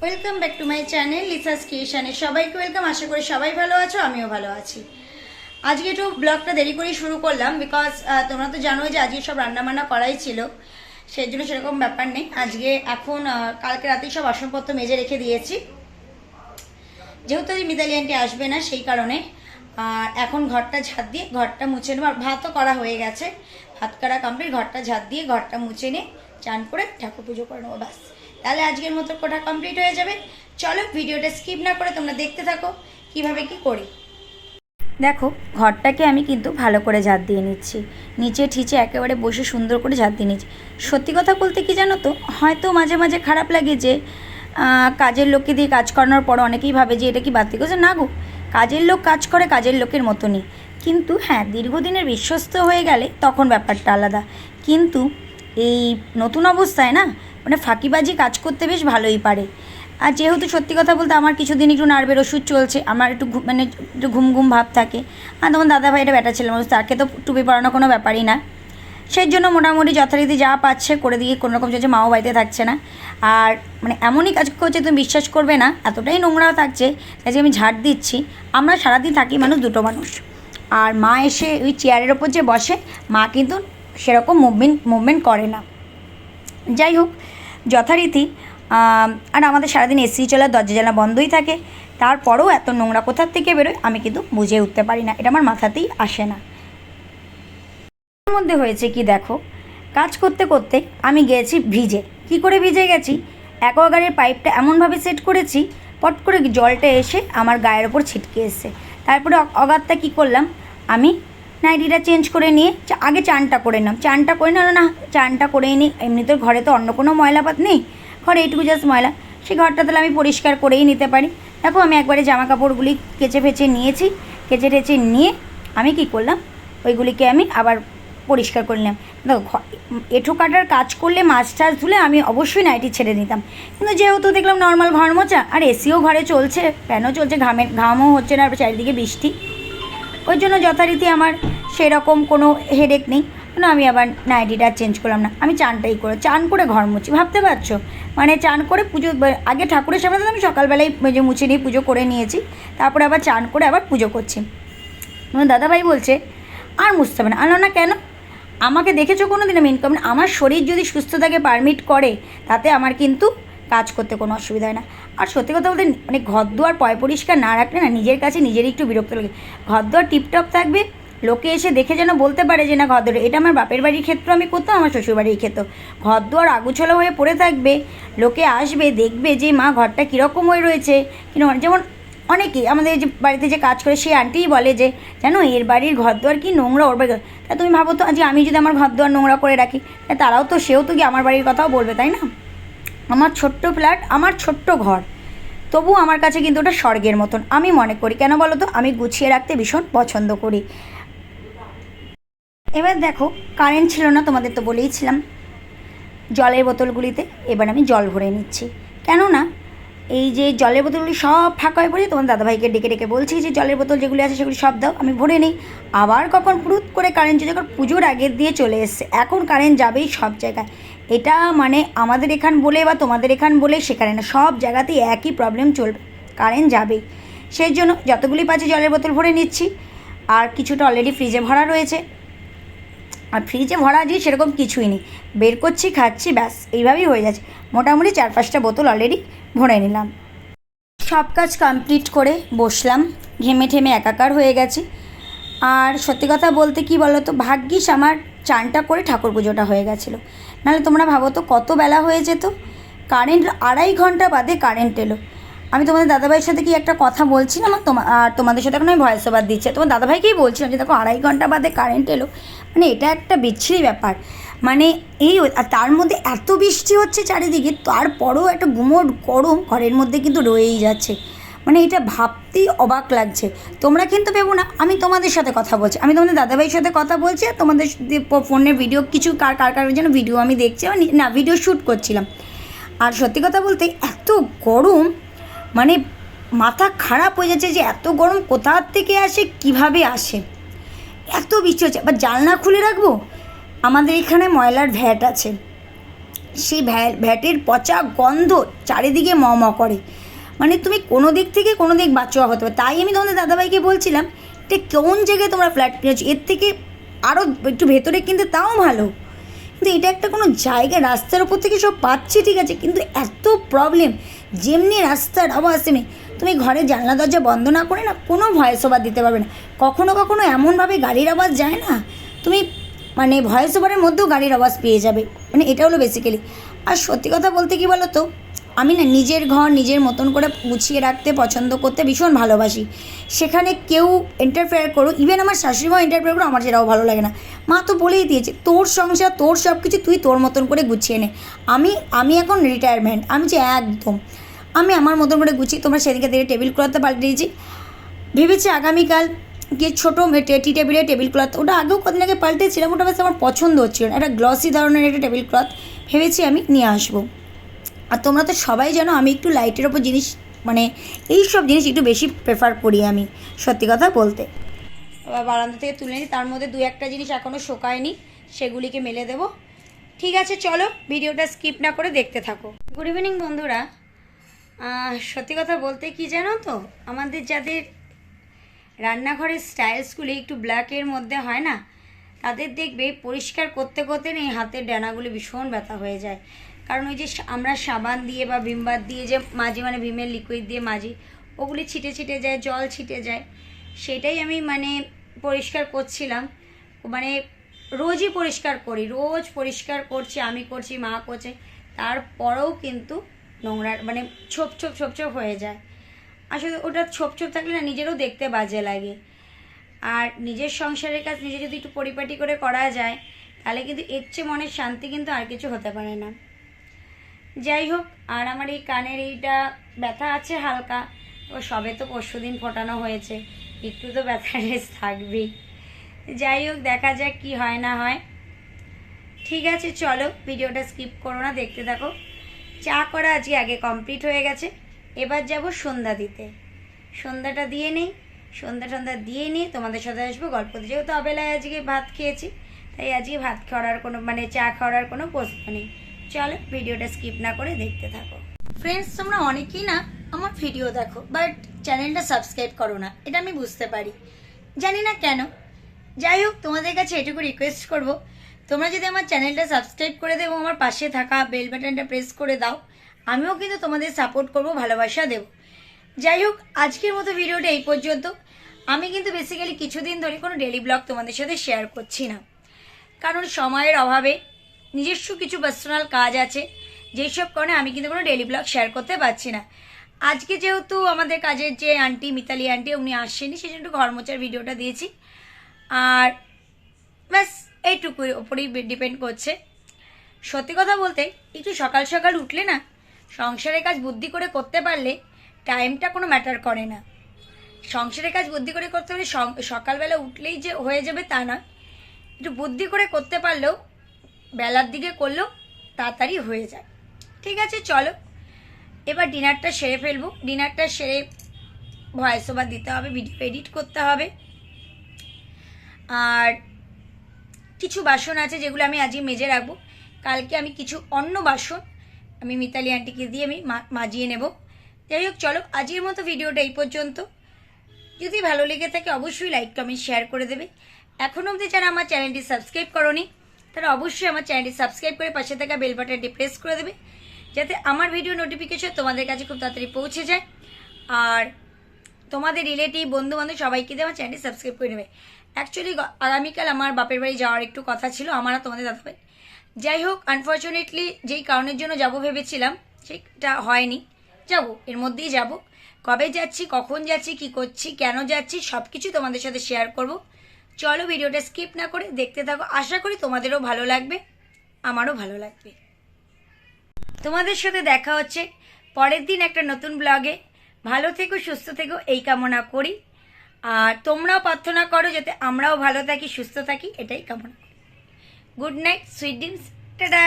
Welcome back to my channel Lisa's ক্রিয়েশনে সবাইকে welcome. আশা করি সবাই ভালো আছো, আমিও ভালো আছি। আজকে একটু ব্লগটা দেরি করেই শুরু করলাম, বিকজ তোমরা তো জানোই যে আজকে সব রান্নাবান্না করাই ছিল, সেই জন্য সেরকম ব্যাপার নেই। আজকে এখন কালকে রাতেই সব বাসনপত্র মেজে রেখে দিয়েছি, যেহেতু আজ মিতালি আন্টি আসবে না সেই কারণে। আর এখন ঘরটা ঝাঁট দিয়ে ঘরটা মুছে নেবো। আর ভাতও করা হয়ে গেছে, ভাত করা কমপ্লিট। ঘরটা ঝাঁট দিয়ে ঘরটা মুছে নিয়ে চান করে ঠাকুর পুজো করে নেবো, ব্যাস। তাহলে আজকের মতো কোটা কমপ্লিট হয়ে যাবে। চলো ভিডিওটা স্কিপ না করে তোমরা দেখতে থাকো কিভাবে কি করি। দেখো, ঘরটাকে আমি কিন্তু ভালো করে ঝাঁট দিয়ে নিচ্ছি, নিচে ঠিচে একেবারে বসে সুন্দর করে ঝাঁট দিয়ে নিচ্ছি। সত্যি কথা বলতে কি জানো তো, হয়তো মাঝে মাঝে খারাপ লাগে যে কাজের লোককে দিয়ে কাজ করানোর পর অনেকেই ভাবে যে এটা কি বাড়তি করছে। না গো, কাজের লোক কাজ করে কাজের লোকের মতনই, কিন্তু হ্যাঁ দীর্ঘদিনের বিশ্বস্ত হয়ে গেলে তখন ব্যাপারটা আলাদা। কিন্তু এই নতুন অবস্থায় না, মানে ফাঁকিবাজি কাজ করতে বেশ ভালোই পারে। আর যেহেতু সত্যি কথা বলতে আমার কিছুদিন একটু নার্ভের ওষুধ চলছে, আমার একটু মানে একটু ঘুম ঘুম ভাব থাকে। আর তখন দাদাভাই এটা ব্যাটা ছেলে মানুষ, তাকে তো টুপি পরানো কোনো ব্যাপারই না। সেই জন্য মোটামুটি যথারীতি যা পাচ্ছে করে দিয়ে কোনোরকম চলছে। মাও বাড়িতে থাকছে না, আর মানে এমনই কাজ করছে তুমি বিশ্বাস করবে না, এতটাই নোংরা থাকছে যে আমি ঝাড় দিচ্ছি। আমরা সারাদিন থাকি মানুষ দুটো মানুষ, আর মা এসে ওই চেয়ারের ওপর যে বসে, মা কিন্তু সেরকম মুভমেন্ট করে না। যাই হোক, যথারীতি আর আমাদের সারাদিন এসি চলে, দরজা জানলা বন্ধই থাকে, তারপরেও এত নোংরা কোথার থেকে বেরোয় আমি কিন্তু বুঝে উঠতে পারি না, এটা আমার মাথাতেই আসে না। এর মধ্যে হয়েছে কি দেখো, কাজ করতে করতে আমি গেছি ভিজে। কি করে ভিজে গেছি, অ্যাকোয়াগার্ডের পাইপটা এমনভাবে সেট করেছি, পট করে জলটা এসে আমার গায়ের ওপর ছিটকে এসছে। তারপরে অগাধটা কী করলাম, আমি নাইটিটা চেঞ্জ করে নিয়ে আগে চানটা করে নিলাম। চানটা করে নিল না, চানটা করেই নিই। এমনিতে ঘরে তো অন্য কোনো ময়লাপাত নেই, ঘরে এইটুকু জাস্ট ময়লা, সেই ঘরটা তাহলে আমি পরিষ্কার করেই নিতে পারি। দেখো আমি একবারে জামা কাপড়গুলি কেচে ফেচে নিয়েছি, কেচে টেচে নিয়ে আমি কি করলাম, ওইগুলিকে আমি আবার পরিষ্কার করে নিলাম। দেখো, এঁঠো কাটার কাজ করলে মাছ টাছ ধুলে আমি অবশ্যই নাইটি ছেড়ে নিতাম, কিন্তু যেহেতু দেখলাম নর্মাল ঘর মোছা, আর এসিও ঘরে চলছে, ফ্যানও চলছে, ঘামও হচ্ছে না, আর চারিদিকে বৃষ্টি, ওই জন্য যথারীতি আমার সেরকম কোনো হেডেক নেই। কেন আমি আবার নাইটিটা চেঞ্জ করলাম না, আমি চানটাই করে চান করে ঘর মুছি। ভাবতে পারছো, মানে চান করে পুজো, আগে ঠাকুরের সামনে তো আমি সকালবেলায় মুছে নিয়ে পুজো করে নিয়েছি, তারপরে আবার চান করে আবার পুজো করছি। আমার দাদাভাই বলছে আর মুছতে হবে না। আনো না কেন, আমাকে দেখেছো কোনো দিন আমি ইনকাম, আমার শরীর যদি সুস্থতাকে পারমিট করে তাতে আমার কিন্তু কাজ করতে কোনো অসুবিধা হয় না। আর সত্যি কথা বলতে মানে ঘর দুয়ার পয় পরিষ্কার না রাখলে না নিজের কাছে নিজেরই একটু বিরক্ত লাগে। ঘর দুয়ার টিপটপ থাকবে, লোকে এসে দেখে যেন বলতে পারে যে না ঘর দুয়ার, এটা আমার বাপের বাড়ির ক্ষেত্রে আমি করতাম, আমার শ্বশুরবাড়ির ক্ষেত্রে। ঘর দুয়ার আগুছালো হয়ে পড়ে থাকবে, লোকে আসবে দেখবে যে মা ঘরটা কীরকম হয়ে রয়েছে। কিন্তু যেমন অনেকেই আমাদের যে বাড়িতে যে কাজ করে সেই আন্টিই বলে যে জানো এর বাড়ির ঘর দুয়ার কি নোংরা, ওর বাড়ি। তা তুমি ভাবো তো, যে আমি যদি আমার ঘর দুয়ার নোংরা করে রাখি, তারাও তো সেও তো গিয়ে আমার বাড়ির কথাও বলবে, তাই না? আমার ছোট্ট ফ্ল্যাট, আমার ছোট্ট ঘর, তবু আমার কাছে কিন্তু ওটা স্বর্গের মতন আমি মনে করি। কেন বলো তো, আমি গুছিয়ে রাখতে ভীষণ পছন্দ করি। এবার দেখো, কারেন্ট ছিল না, তোমাদের তো বলেইছিলাম। জলের বোতলগুলিতে এবার আমি জল ভরে নিচ্ছি, কেননা এই যে জলের বোতলগুলি সব ফাঁকা হয়ে পড়ে। তোমার দাদাভাইকে ডেকে ডেকে বলছি যে জলের বোতল যেগুলি আছে সেগুলি সব দাও, আমি ভরে নিই। আবার কখন পুরুত করে কারেন্ট যখন পুজোর আগের দিয়ে চলে এসছে, এখন কারেন্ট যাবেই সব জায়গায়। এটা মানে আমাদের এখান বলে বা তোমাদের এখান বলে সেখানে না, সব জায়গাতেই একই প্রবলেম চলবে, কারেন্ট যাবেই। সেই জন্য যতগুলি পাচ্ছি জলের বোতল ভরে নিচ্ছি, আর কিছুটা অলরেডি ফ্রিজে ভরা রয়েছে। আর ফ্রিজে ভরা দিয়ে সেরকম কিছুই নেই, বের করছি খাচ্ছি, ব্যাস এইভাবেই হয়ে যাচ্ছে। মোটামুটি 4-5টা বোতল অলরেডি ভরে নিলাম। সব কাজ কমপ্লিট করে বসলাম, ঘেমে ঠেমে একাকার হয়ে গেছি। আর সত্যি কথা বলতে কি বলো তো, ভাগ্যিস আমার চানটা করে ঠাকুর পুজোটা হয়ে গেছিলো, নাহলে তোমরা ভাবো তো কত বেলা হয়ে যেত। কারেন্ট 2.5 ঘন্টা বাদে কারেন্ট এলো। আমি তোমাদের দাদাভাইয়ের সাথে কি একটা কথা বলছিলাম, আর তোমাদের সাথে এখন আমি ভয়েস ওভার দিচ্ছি, তোমার দাদাভাইকেই বলছিলাম যে দেখো 2.5 ঘন্টা বাদে কারেন্ট এলো, মানে এটা একটা বিচ্ছিরি ব্যাপার। মানে এই, আর তার মধ্যে এত বৃষ্টি হচ্ছে চারিদিকে, তারপরেও একটা গুমোট গরম ঘরের মধ্যে কিন্তু রয়েই যাচ্ছে। মানে এটা ভাবতেই অবাক লাগছে। তোমরা কিন্তু ভেবো না আমি তোমাদের সাথে কথা বলছি, আমি তোমাদের দাদাভাইয়ের সাথে কথা বলছি, আর তোমাদের ফোনের ভিডিও কিছু কার যেন ভিডিও আমি দেখছি, না ভিডিও শ্যুট করছিলাম। আর সত্যি কথা বলতে এত গরম, মানে মাথা খারাপ হয়ে যাচ্ছে যে এত গরম কোথার থেকে আসে, কিভাবে আসে, এত বৃষ্টি হচ্ছে। আবার জানলা খুলে রাখবো, আমাদের এখানে ময়লার ভ্যাট আছে, সেই ভ্যাটের পচা গন্ধ চারিদিকে ম ম করে, মানে তুমি কোনো দিক থেকে কোনো দিক বাঁচোয়া হতে পারে। তাই আমি তোমাদের দাদাভাইকে বলছিলাম, এটা কোন জায়গায় তোমরা ফ্ল্যাট কিনেছো, এর থেকে আরও একটু ভেতরে কিনতে তাও ভালো, কিন্তু এটা একটা কোনো জায়গায় রাস্তার ওপর থেকে সব পাচ্ছি ঠিক আছে, কিন্তু এত প্রবলেম, যেমনি রাস্তার আওয়াজ তেমনি তুমি ঘরে জানলা দরজা বন্ধ না করে না কোনো ভয়েস ওভার দিতে পারবে না। কখনো কখনো এমনভাবে গাড়ির আওয়াজ যায় না, তুমি মানে ভয়েস ওভারের মধ্যেও গাড়ির আওয়াজ পেয়ে যাবে, মানে এটা হলো বেসিক্যালি। আর সত্যি কথা বলতে কি বলো তো, আমি না নিজের ঘর নিজের মতন করে গুছিয়ে রাখতে পছন্দ করতে ভীষণ ভালোবাসি। সেখানে কেউ ইন্টারফেয়ার করুক, ইভেন আমার শাশুড়িমাও ইন্টারফেয়ার করুক, আমার সেটাও ভালো লাগে না। মা তো বলেই দিয়েছে, তোর সংসার তোর সব কিছু তুই তোর মতন করে গুছিয়ে নে। আমি এখন রিটায়ারমেন্ট, আমি যে একদম আমি আমার মতন করে গুছিয়ে, তোমরা সেদিকে থেকে টেবিল ক্লথটা পাল্টে দিয়েছি, ভেবেছি আগামীকাল গিয়ে ছোটো টি টেবিলের টেবিল ক্লথ, ওটা আগেও কদিন আগে পাল্টেছিলাম, ওটা বেশ আমার পছন্দ হচ্ছিল না, একটা গ্লসি ধরনের একটা টেবিল ক্লথ ভেবেছি আমি নিয়ে আসবো। আর তোমরা তো সবাই জানো আমি একটু লাইটের ওপর জিনিস, মানে এই সব জিনিস একটু বেশি প্রেফার করি আমি, সত্যি কথা বলতে। বারান্দা থেকে তুলে নিই, তার মধ্যে 2-1টা জিনিস এখনও শোকায়নি, সেগুলিকে মেলে দেব। ঠিক আছে, চলো ভিডিওটা স্কিপ না করে দেখতে থাকো। গুড ইভিনিং বন্ধুরা। সত্যি কথা বলতে কি জানো তো, আমাদের যাদের রান্নাঘরের স্টাইলসগুলি একটু ব্ল্যাকের মধ্যে হয় না, তাদের দেখবে পরিষ্কার করতে করতে নেই হাতের ডানাগুলি ভীষণ ব্যথা হয়ে যায়। কারণ ওই যে আমরা সাবান দিয়ে বা ভিমবার দিয়ে যে মাজি, মানে ভিমের লিকুইড দিয়ে মাজি, ওগুলি ছিটে ছিটে যায়, জল ছিটে যায়, সেটাই আমি মানে পরিষ্কার করছিলাম। মানে রোজই পরিষ্কার করি, রোজ পরিষ্কার করছি, আমি করছি, মা করছে, তারপরেও কিন্তু নোংরা মানে ছোপ ছোপ ছোপ ছোপ হয়ে যায়। আসলে ওটা ছোপ ছোপ থাকলে না নিজেরও দেখতে বাজে লাগে। আর নিজের সংসারের কাজ নিজে যদি একটু পরিপাটি করে করা যায়, তাহলে কিন্তু এর চেয়ে মনের শান্তি কিন্তু আর কিছু হতে পারে না। যাই হোক, আর আমার এই কানের এইটা ব্যথা আছে হালকা, ও সবে তো পরশুদিন ফোটানো হয়েছে, একটু তো ব্যথা রেস থাকবেই। যাই হোক, দেখা যাক কি হয় না হয়। ঠিক আছে, চলো ভিডিওটা স্কিপ করো না, দেখতে থাকো। চা করা আজকে আগে কমপ্লিট হয়ে গেছে, এবার যাব সন্ধ্যা দিতে। সন্ধ্যাটা দিয়ে নেই, সন্ধ্যা দিয়ে নিয়ে তোমাদের সাথে আসবো গল্প দিতে। যেহেতু অবেলায় আজকে ভাত খেয়েছি, তাই আজকে ভাত খাওয়ার কোনো মানে চা খাওয়ার কোনো প্রশ্ন নেই। চলো ভিডিওটা স্কিপ না করে দেখতে থাকো। ফ্রেন্ডস, তোমরা অনেকেই না আমার ভিডিও দেখো, বাট চ্যানেলটা সাবস্ক্রাইব করো না, এটা আমি বুঝতে পারি, জানি না কেন। যাই হোক, তোমাদের কাছে এটুকু রিকোয়েস্ট করবো, তোমরা যদি আমার চ্যানেলটা সাবস্ক্রাইব করে দেবো, আমার পাশে থাকা বেল বাটনটা প্রেস করে দাও, আমিও কিন্তু তোমাদের সাপোর্ট করবো, ভালোবাসা দেবো। যাই হোক, আজকের মতো ভিডিওটা এই পর্যন্ত। আমি কিন্তু বেসিক্যালি কিছুদিন ধরে কোনো ডেলি ব্লগ তোমাদের সাথে শেয়ার করছি না, কারণ সময়ের অভাবে নিজস্ব কিছু পার্সোনাল কাজ আছে, যেসব কারণে আমি কিন্তু কোনো ডেলি ব্লগ শেয়ার করতে পারছি না। আজকে যেহেতু আমাদের কাজের যে আন্টি, মিতালি আন্টি, উনি আসছেনি, সেই জন্য একটু ঘর মোচার ভিডিওটা দিয়েছি। আর ব্যাস এইটুকুর ওপরেই ডিপেন্ড করছে। সত্যি কথা বলতে, একটু সকাল সকাল উঠলে না, সংসারের কাজ বুদ্ধি করে করতে পারলে টাইমটা কোনো ম্যাটার করে না। সংসারের কাজ বুদ্ধি করে করতে পারলে সকালবেলা উঠলেই যে হয়ে যাবে তা নয়, একটু বুদ্ধি করে করতে পারলেও বেলার দিকে করলেও তাড়াতাড়ি হয়ে যায়। ঠিক আছে, চলো এবার ডিনারটা সেরে ফেলবো। ডিনারটা সেরে ভয়েস ওভার দিতে হবে, ভিডিও এডিট করতে হবে। আর কিছু বাসন আছে যেগুলো আমি আজকে মেজে রাখবো, কালকে আমি কিছু অন্য বাসন আমি মিতালি আন্টিকে দিয়ে আমি মাজিয়ে নেব। যাই হোক, চলো আজকের মতো ভিডিওটা এই পর্যন্ত। যদি ভালো লেগে থাকে অবশ্যই লাইক কমেন্ট শেয়ার করে দেবে। এখনও অবধি যারা আমার চ্যানেলটি সাবস্ক্রাইব করোনি, তারা অবশ্যই আমার চ্যানেলটি সাবস্ক্রাইব করে পাশে থাকা বেল বাটনটি প্রেস করে দেবে, যাতে আমার ভিডিও নোটিফিকেশন তোমাদের কাছে খুব তাড়াতাড়ি পৌঁছে যায়। আর তোমাদের রিলেটিভ, বন্ধুবান্ধব সবাইকে দিয়ে আমার চ্যানেলটি সাবস্ক্রাইব করে নেবে। অ্যাকচুয়ালি আগামীকাল আমার বাপের বাড়ি যাওয়ার একটু কথা ছিল, আমার আর তোমাদের দাদাভাই। যাই হোক, আনফর্চুনেটলি যেই কারণের জন্য যাব ভেবেছিলাম সেটা হয়নি। যাব, এর মধ্যেই যাব। কবে যাচ্ছি, কখন যাচ্ছি, কি করছি, কেন যাচ্ছি, সব কিছু তোমাদের সাথে শেয়ার করব। চলো ভিডিওটা স্কিপ না করে দেখতে থাকো, আশা করি তোমাদেরও ভালো লাগবে, আমারও ভালো লাগবে। তোমাদের সাথে দেখা হচ্ছে পরের দিন একটা নতুন ব্লগে। ভালো থেকো, সুস্থ থেকো, এই কামনা করি। আর তোমরাও প্রার্থনা করো যাতে আমরাও ভালো থাকি, সুস্থ থাকি, এটাই কামনা করি। Good night, sweet dreams, tata.